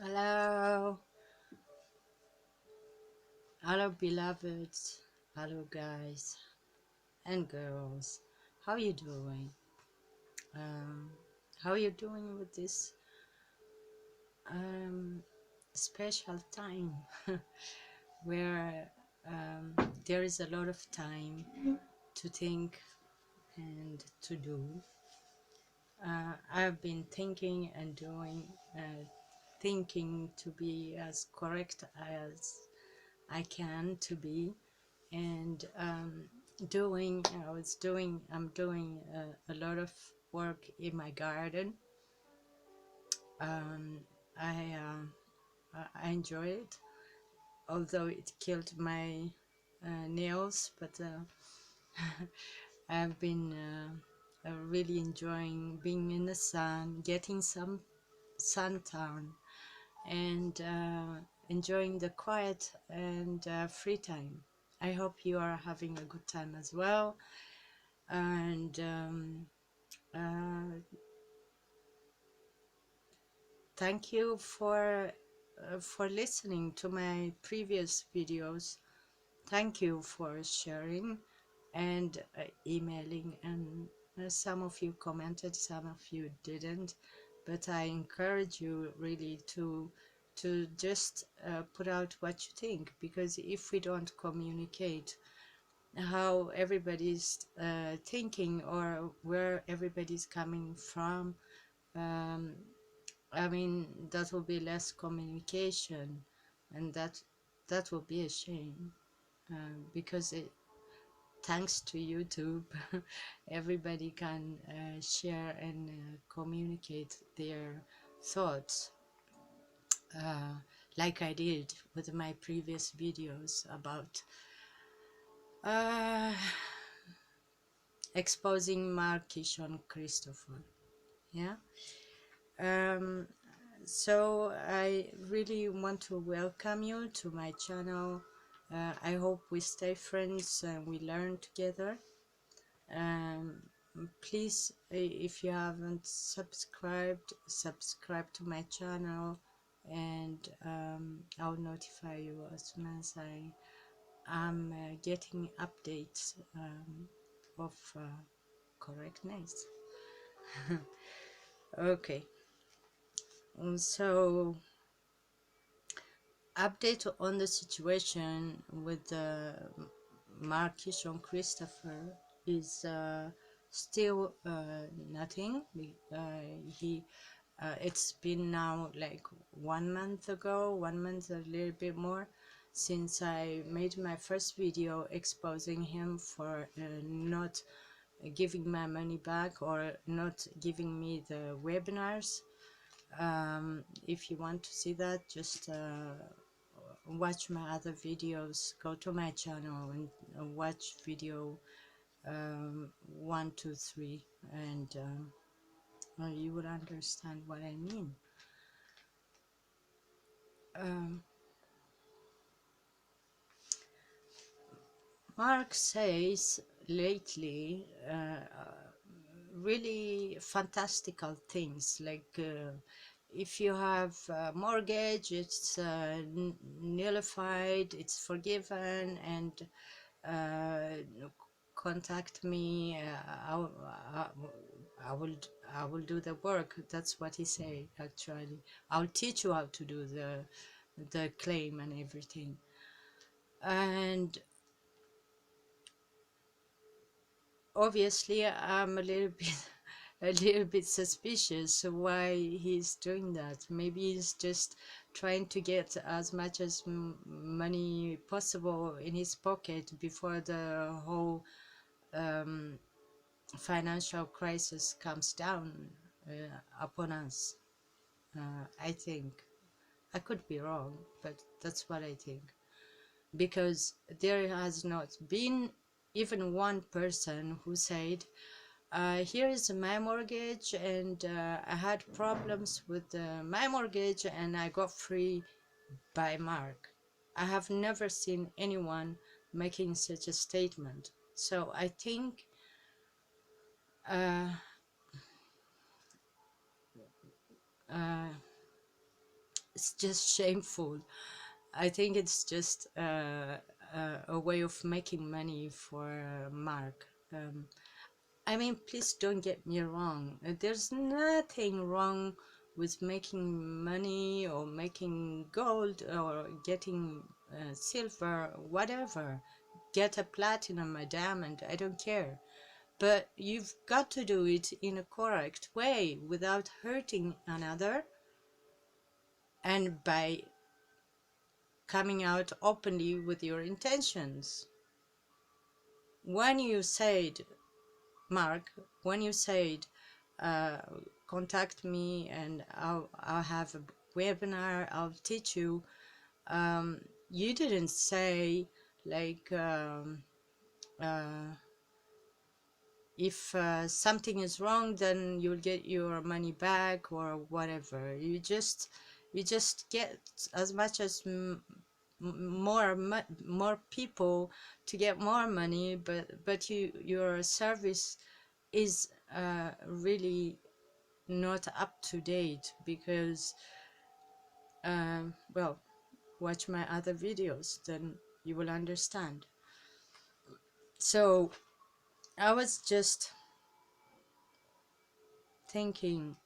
Hello, hello beloveds, hello guys and girls. How you doing? Um, how you doing with this um, special time where there is a lot of time to think and to do. I've been thinking and doing, thinking to be as correct as I can to be, and I'm doing a lot of work in my garden. um, I, I enjoy it, although it killed my nails, but I've been really enjoying being in the sun, getting some suntan, and enjoying the quiet and free time. I hope you are having a good time as well. And thank you for listening to my previous videos. Thank you for sharing and emailing, and some of you commented, some of you didn't, but I encourage you really to just put out what you think, because if we don't communicate how everybody's thinking or where everybody's coming from, um, I mean, that will be less communication, and that will be a shame, because thanks to YouTube, everybody can share and communicate their thoughts, uh, like I did with my previous videos about uh, exposing Mark-Kishon Christopher. Yeah. Um, so I really want to welcome you to my channel. I hope we stay friends and we learn together. Um, Please, if you haven't subscribed, subscribe to my channel, and I'll notify you as soon as I am getting updates of correctness. Okay, so update on the situation with Mark-Kishon Christopher is still nothing. He It's been now like 1 month ago, 1 month, a little bit more, since I made my first video exposing him for not giving my money back or not giving me the webinars. If you want to see that, just watch my other videos, go to my channel and watch video 1, 2, 3, and you would understand what I mean. um, Mark says lately really fantastical things, like if you have a mortgage, it's nullified, it's forgiven, and contact me. I will I will do the work. That's what he said. Actually, I'll teach you how to do the claim and everything. And obviously, I'm a little bit a little bit suspicious why he's doing that. Maybe he's just trying to get as much as money possible in his pocket before the whole financial crisis comes down upon us. I think. I could be wrong, but that's what I think. Because there has not been even one person who said, here is my mortgage, and I had problems with my mortgage and I got free by Mark. I have never seen anyone making such a statement. So I think uh, uh, it's just shameful. I think it's just a way of making money for Mark. I mean, please don't get me wrong. There's nothing wrong with making money or making gold or getting silver, whatever. Get a platinum, a diamond, I don't care. But you've got to do it in a correct way without hurting another, and by coming out openly with your intentions. When you said, Mark, when you said, uh, contact me and I'll have a webinar, I'll teach you, you didn't say like, if something is wrong, then you'll get your money back or whatever. You just get as much as more people to get more money, but your service is really not up to date, because well, watch my other videos, then you will understand. So I was just thinking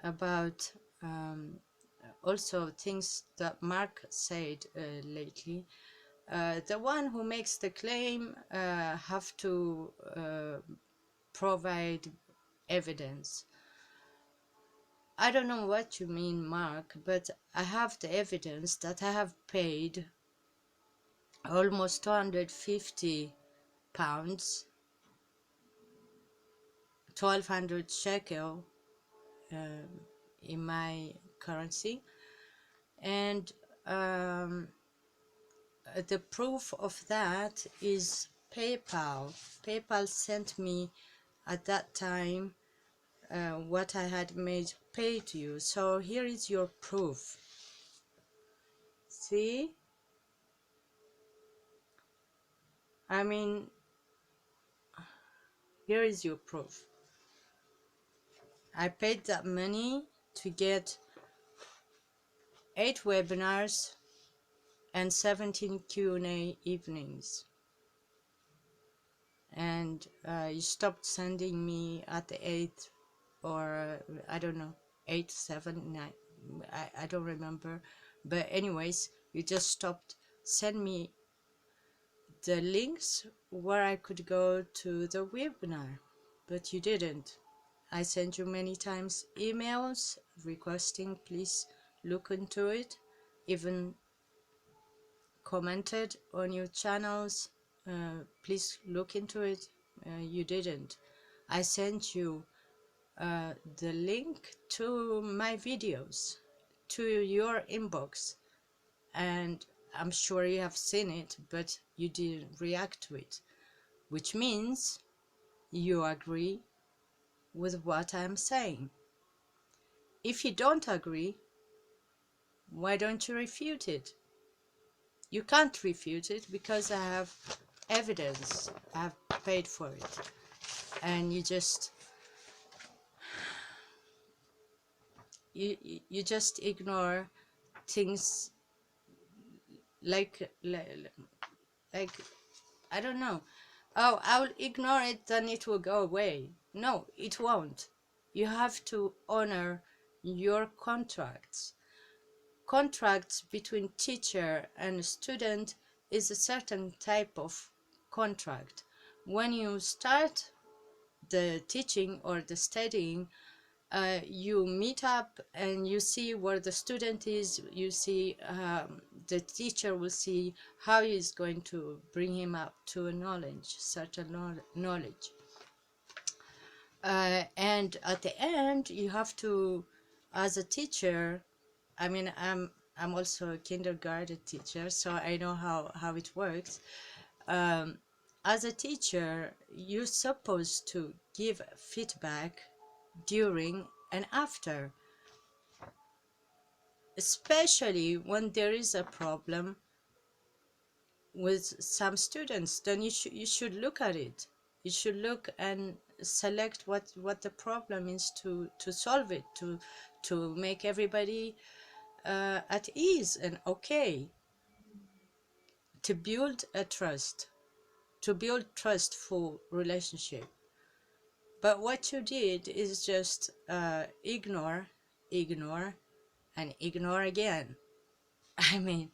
about also things that Mark said lately. The one who makes the claim have to provide evidence. I don't know what you mean, Mark, but I have the evidence that I have paid almost 250 pounds, 1200 shekel in my currency, and the proof of that is PayPal. PayPal sent me at that time what I had made pay to you. So here is your proof. See? I mean, here is your proof. I paid that money to get 8 webinars and 17 Q&A evenings. And you stopped sending me at the 8th, or I don't know, 8, 7, 9, I don't remember. But anyways, you just stopped send me the links where I could go to the webinar, but you didn't. I sent you many times emails requesting please look into it, even commented on your channels, please look into it. You didn't. I sent you the link to my videos to your inbox, and I'm sure you have seen it, but you didn't react to it, which means you agree with what I'm saying. If you don't agree, why don't you refute it? You can't refute it because I have evidence. I have paid for it. And you just you just ignore things like I don't know. Oh, I'll ignore it, then it will go away. No, it won't. You have to honor your contracts. Contracts between teacher and student is a certain type of contract. When you start the teaching or the studying, you meet up and you see where the student is. You see, the teacher will see how he is going to bring him up to a knowledge, certain knowledge. And at the end, you have to, as a teacher, I mean, I'm also a kindergarten teacher, so I know how it works. As a teacher, you're supposed to give feedback during and after, especially when there is a problem with some students. Then you should look at it. You should look and select what the problem is to solve it, to make everybody at ease and okay to build a trust, to build trustful relationship. But what you did is just ignore, ignore, and ignore again. I mean,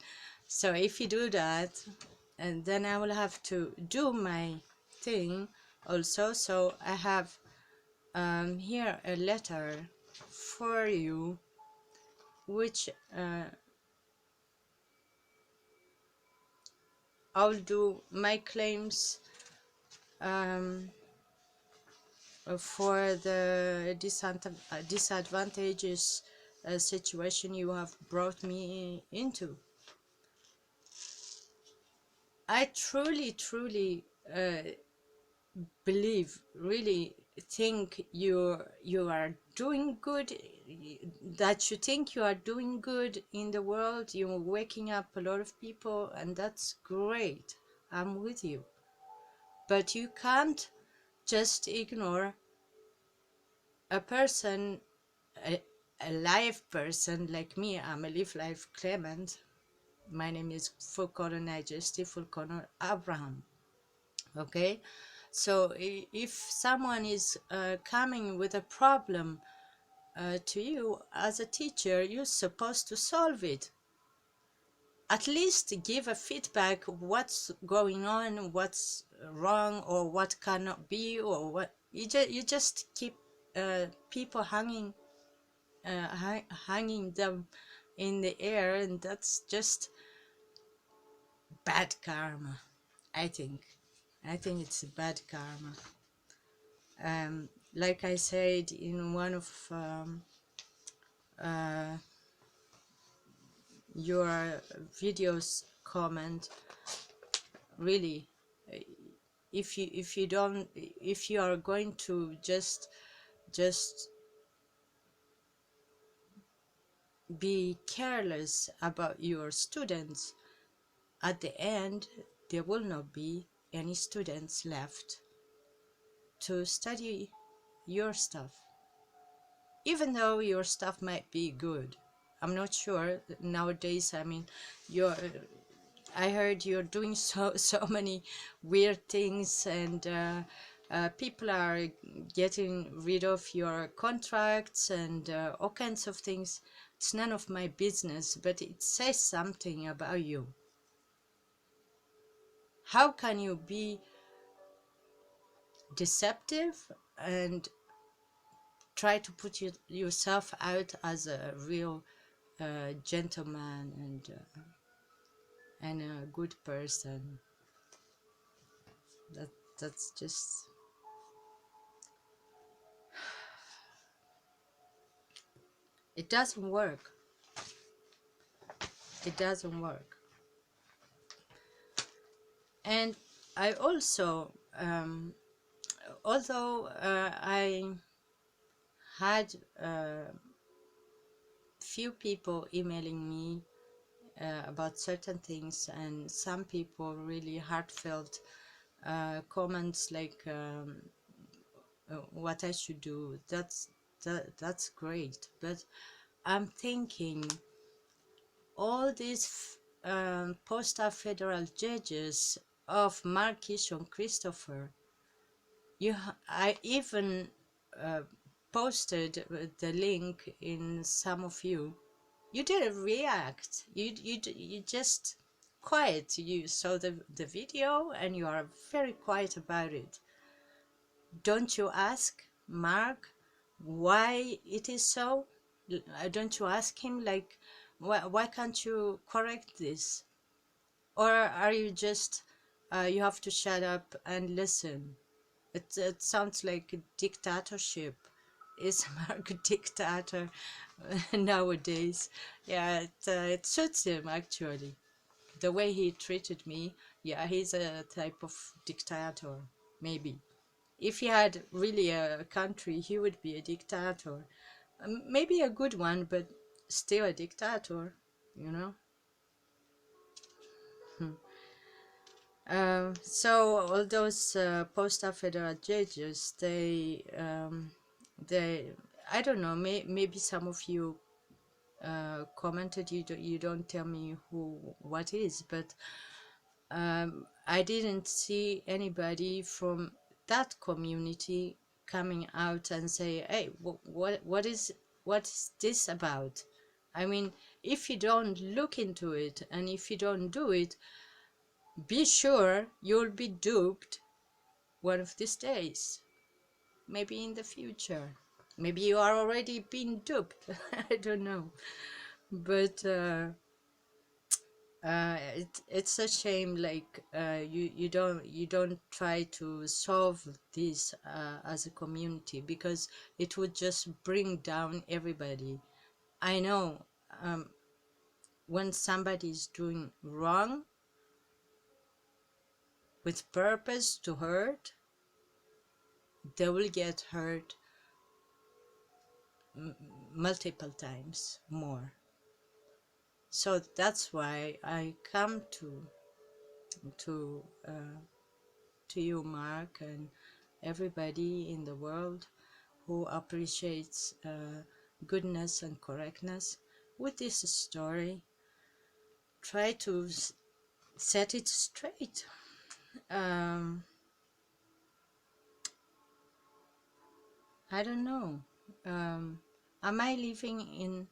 so if you do that, and then I will have to do my thing also. So I have here a letter for you, which I'll do my claims for the disadvantageous situation you have brought me into. I truly believe, really think you are doing good, that you think you are doing good in the world. You're waking up a lot of people, and that's great. I'm with you. But you can't just ignore a person, a live person like me. I'm a live life claimant. My name is Fulconnor Nigesty Fulconnor Abraham. Okay, so if someone is coming with a problem to you as a teacher, you're supposed to solve it. At least give a feedback, what's going on, what's wrong, or what cannot be, or what you just keep people hanging them in the air, and that's just bad karma. I think it's bad karma. Like I said in one of your videos comment, really, if you are going to just be careless about your students, at the end there will not be any students left to study your stuff, even though your stuff might be good. I'm not sure nowadays. I mean, you're I heard you're doing so many weird things, and people are getting rid of your contracts and all kinds of things. It's none of my business, but it says something about you. How can you be deceptive and try to put yourself out as a real gentleman and a good person? That's just, it doesn't work. It doesn't work. And I also, although I had few people emailing me about certain things, and some people really heartfelt comments like what I should do. That's great, but I'm thinking all these postal federal judges of Mark-Kishon Christopher, I even posted the link in some of you. You didn't react. You just quiet. You saw the video and you are very quiet about it. Don't you ask Mark why it is so? Don't you ask him, like, why can't you correct this? Or are you just you have to shut up and listen? It sounds like a dictatorship. Is Mark a dictator nowadays? Yeah, it suits him actually. The way he treated me, yeah, he's a type of dictator, maybe. If he had really a country, he would be a dictator. Maybe a good one, but still a dictator, you know? So all those postal federal judges, they, I don't know, maybe some of you commented. You don't tell me what is, but I didn't see anybody from that community coming out and say, hey, what is this about? I mean, if you don't look into it and if you don't do it, be sure you'll be duped one of these days. Maybe in the future. Maybe you are already being duped. I don't know. But it's a shame, like you don't try to solve this as a community, because it would just bring down everybody. I know, um, when somebody is doing wrong with purpose to hurt, they will get hurt multiple times more. So that's why I come to uh, to you, Mark, and everybody in the world who appreciates goodness and correctness. With this story, try to set it straight. Um, I don't know. Am I living in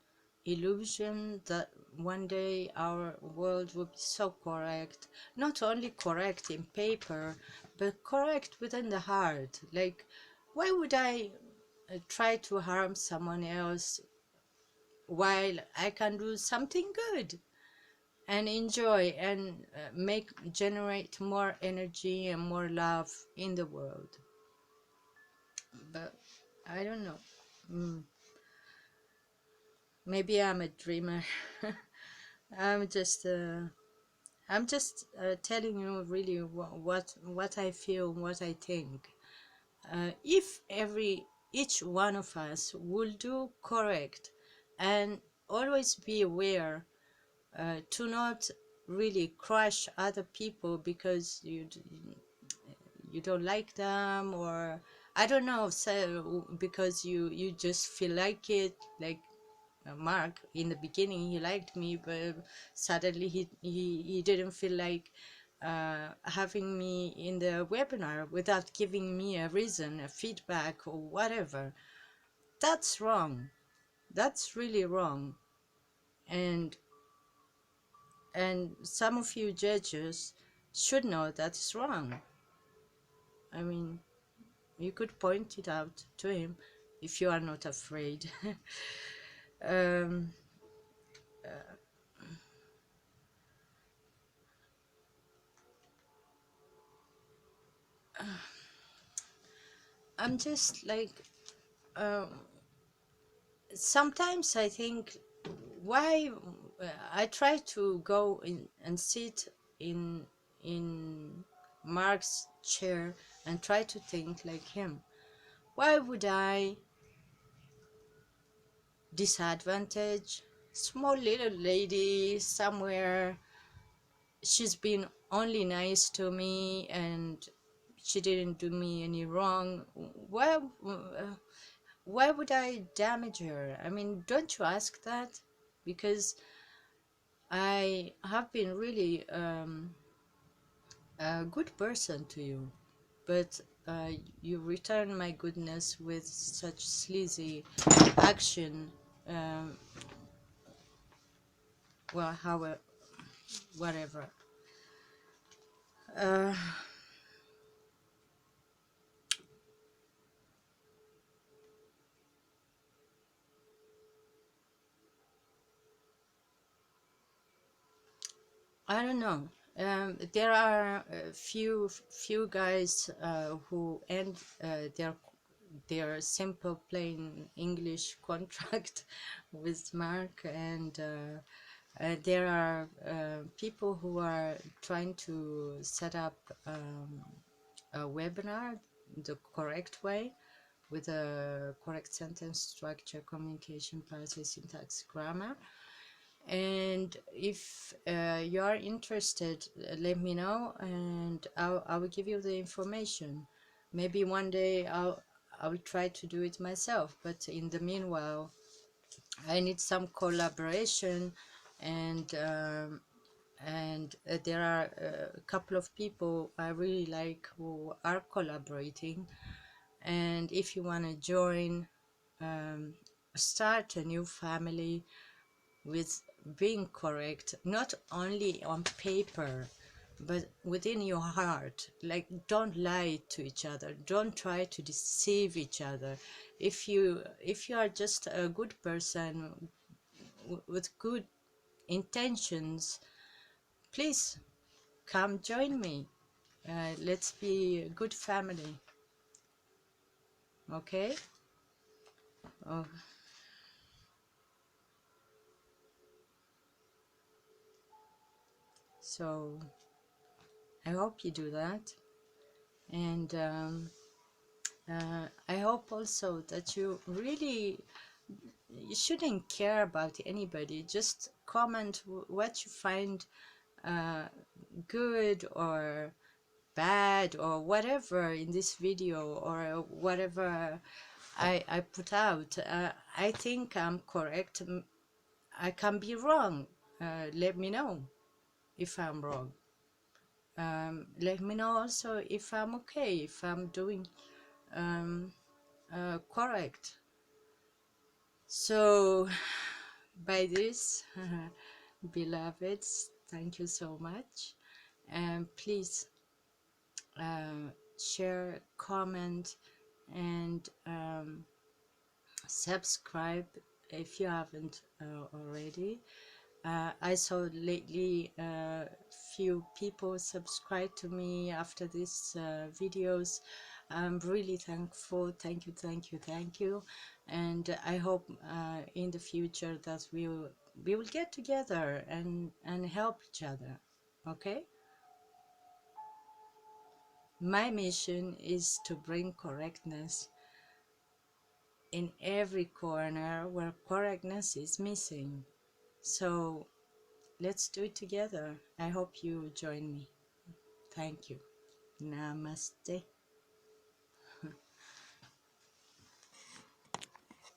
illusion that one day our world will be so correct? Not only correct in paper, but correct within the heart. Like, why would I try to harm someone else while I can do something good and enjoy and generate more energy and more love in the world? But I don't know. Mm, maybe I'm a dreamer. I'm just telling you really what I feel, what I think. If each one of us will do correct and always be aware to not really crush other people because you don't like them, or I don't know, so because you just feel like it, like Mark. In the beginning he liked me, but suddenly he didn't feel like having me in the webinar without giving me a reason, a feedback, or whatever. That's wrong. That's really wrong. And some of you judges should know that is wrong. I mean, you could point it out to him if you are not afraid. um, I'm just like, um, sometimes I think, why I try to go in and sit in Mark's chair and try to think like him. Why would I disadvantage small little lady somewhere? She's been only nice to me and she didn't do me any wrong. Why would I damage her? I mean, don't you ask that? Because I have been really a good person to you, but you return my goodness with such sleazy action. Um, well, however, whatever. Uh, I don't know. There are a few guys who end their simple plain English contract with Mark, and there are people who are trying to set up a webinar the correct way, with a correct sentence structure, communication, parity, syntax, grammar. And if you are interested, let me know and I will give you the information. Maybe one day I will try to do it myself, but in the meanwhile I need some collaboration, and there are a couple of people I really like who are collaborating. And if you want to join, um, start a new family with being correct, not only on paper, but within your heart. Like, don't lie to each other, don't try to deceive each other. If you are just a good person with good intentions, please come join me. Let's be a good family. Okay. Oh, so I hope you do that. And I hope also that you shouldn't care about anybody. Just comment what you find uh, good or bad or whatever in this video, or whatever I put out. I think I'm correct. I can be wrong. Let me know if I'm wrong. Let me know also if I'm okay, if I'm doing um, correct. So, by this, beloveds, thank you so much. And please share, comment, and subscribe if you haven't already. I saw lately few people subscribe to me after these videos. I'm really thankful. Thank you, thank you, thank you. And I hope in the future that we will get together and help each other. Okay? My mission is to bring correctness in every corner where correctness is missing. So let's do it together. I hope you join me. Thank you. Namaste.